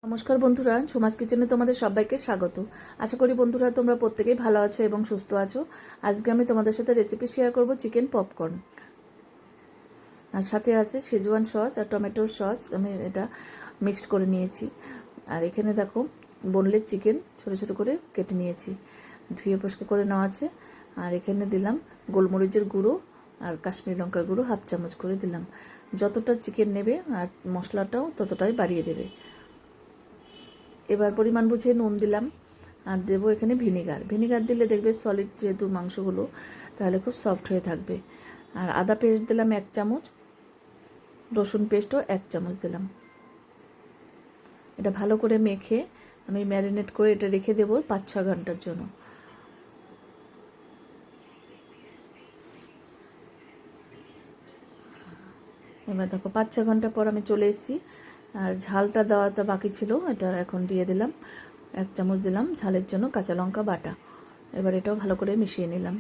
নমস্কার বন্ধুরা, ঝুমাস কিচেনে তোমাদের সবাইকে স্বাগত। আশা করি বন্ধুরা তোমরা প্রত্যেকেই ভালো আছো এবং সুস্থ আছো। আজকে আমি তোমাদের সাথে রেসিপি শেয়ার করব চিকেন পপকর্ন। আর সাথে আছে শেজওয়ান সস আর টমেটোর সস, আমি এটা মিক্সড করে নিয়েছি। আর এখানে দেখো বোনলেস চিকেন ছোট ছোট করে কেটে নিয়েছি, ধুয়ে পরিষ্কার করে নেওয়া আছে। আর এখানে দিলাম গোলমরিচের গুঁড়ো আর কাশ্মীরি লঙ্কার গুঁড়ো হাফ চামচ করে দিলাম। যতটা চিকেন নেবে আর মশলাটাও ততটাই বাড়িয়ে দেবে। এবার পরিমাণ বুঝে নুন দিলাম আর দেবো এখানে ভিনিগার দিলে দেখবে সলিড যেহেতু মাংসগুলো, তাহলে খুব সফট হয়ে থাকবে। আর আদা পেস্ট দিলাম 1 চামচ, রসুন পেস্টও 1 চামচ দিলাম। এটা ভালো করে মেখে আমি ম্যারিনেট করে এটা রেখে দেবো 5-6 ঘন্টার জন্য। এবার দেখো 5-6 ঘন্টা পর আমি চলে এসেছি। আর ঝালটা দেওয়াটা বাকি ছিল, এটা এখন দিয়ে দিলাম। 1 চামচ দিলাম ঝালের জন্য কাঁচা লঙ্কা বাটা। এবার এটাও ভালো করে মিশিয়ে নিলাম।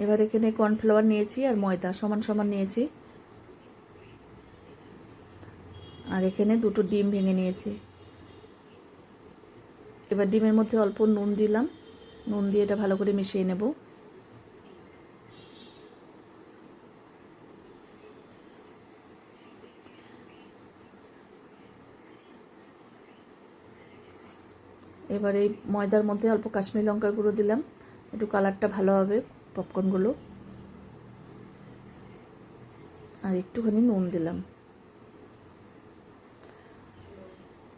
এবার এখানে কর্নফ্লাওয়ার নিয়েছি আর ময়দা সমান সমান নিয়েছি। আর এখানে 2টো ডিম ভেঙে নিয়েছি। এবার ডিমের মধ্যে অল্প নুন দিলাম, নুন দিয়ে এটা ভালো করে মিশিয়ে নেব। এবার এই ময়দার মধ্যে অল্প কাশ্মীরি লঙ্কার গুঁড়ো দিলাম, একটু কালারটা ভালো হবে পপকর্নগুলো। আর একটুখানি নুন দিলাম।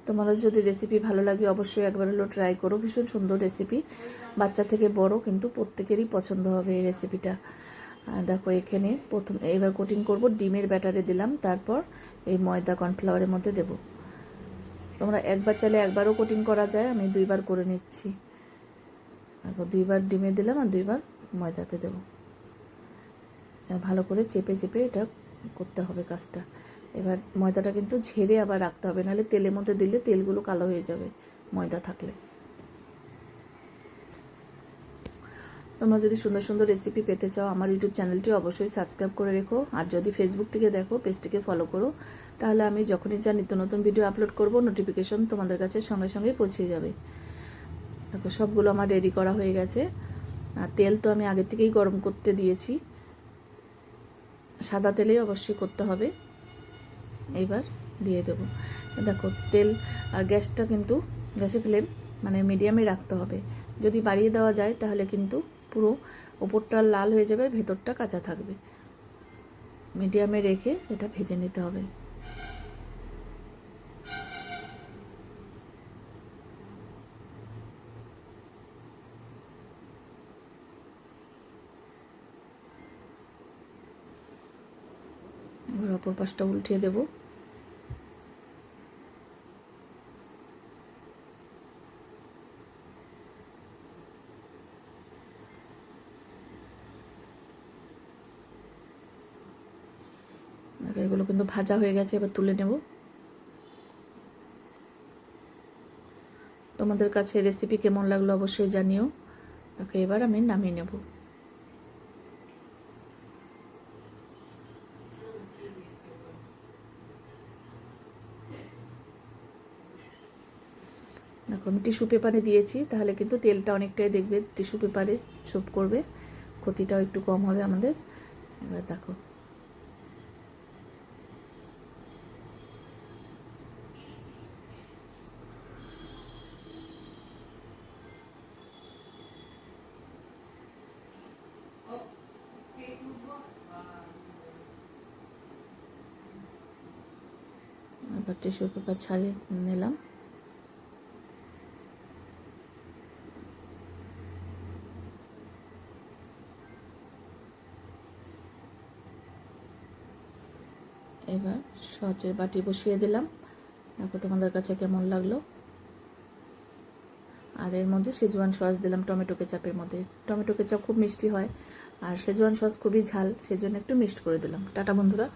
তোমাদের যদি রেসিপি ভালো লাগে অবশ্যই একবার হলো ট্রাই করো, ভীষণ সুন্দর রেসিপি, বাচ্চা থেকে বড় কিন্তু প্রত্যেকেরই পছন্দ হবে এই রেসিপিটা। দেখো এখানে প্রথম এবার কোটিং করব, ডিমের ব্যাটারে দিলাম, তারপর এই ময়দা কর্নফ্লাওয়ারের মধ্যে দেব। তোমরা একবার চাইলে একবারও কোটিং করা যায়, আমি 2বার করে নিচ্ছি। দেখো 2বার ডিমে দিলাম আর 2বার ময়দাতে দেব। ভালো করে চেপে চেপে এটা করতে হবে কাজটা। এবার ময়দাটা কিন্তু ঝেড়ে আবার রাখতে হবে, নাহলে তেলের মধ্যে দিলে তেলগুলো কালো হয়ে যাবে ময়দা থাকলে। তোমরা যদি সুন্দর সুন্দর রেসিপি পেতে চাও আমার ইউটিউব চ্যানেলটি অবশ্যই সাবস্ক্রাইব করে রেখো। আর যদি ফেসবুক থেকে দেখো পেজটিকে ফলো করো, তাহলে আমি যখনই যা নিত্য নতুন ভিডিও আপলোড করব নোটিফিকেশন তোমাদের কাছে সঙ্গে সঙ্গে পৌঁছে যাবে। দেখো সবগুলো আমার রেডি করা হয়ে গেছে। আর তেল তো আমি আগে থেকেই গরম করতে দিয়েছি, সাদা তেলেই অবশ্যই করতে হবে। এইবার দিয়ে দেব। দেখো তেল আর গ্যাসটা কিন্তু গ্যাসের ফ্লেম মানে মিডিয়ামে রাখতে হবে। যদি বাড়িয়ে দেওয়া যায় তাহলে কিন্তু পুরো ওপরটা লাল হয়ে যাবে, ভেতরটা কাঁচা থাকবে। মিডিয়ামে রেখে এটা ভেজে নিতে হবে। এবার অপর পাশটা উল্টিয়ে দেব। এগুলো কিন্তু ভাজা হয়ে গেছে, এবার তুলে নেব। তোমাদের কাছে রেসিপি কেমন লাগলো অবশ্যই জানিও। তাকে এবার আমি নামিয়ে নেব। দেখো আমি টিস্যু পেপারে দিয়েছি, তাহলে কিন্তু তেলটা অনেকটাই দেখবে টিস্যু পেপারে সোপ করবে, ক্ষতিটাও একটু কম হবে আমাদের। এবার দেখো এবার টিস্যু পেপার ছাড়িয়ে নিলাম। এবার সচের বাটি বসিয়ে দিলাম। দেখো তোমাদের কাছে কেমন লাগলো। আর এর মধ্যে শেজওয়ান সস দিলাম টমেটো কেচাপের মধ্যে। টমেটো কেচাপ খুব মিষ্টি হয় আর শেজওয়ান সস খুবই ঝাল, সেজন্য একটু মিক্সড করে দিলাম। টাটা বন্ধুরা।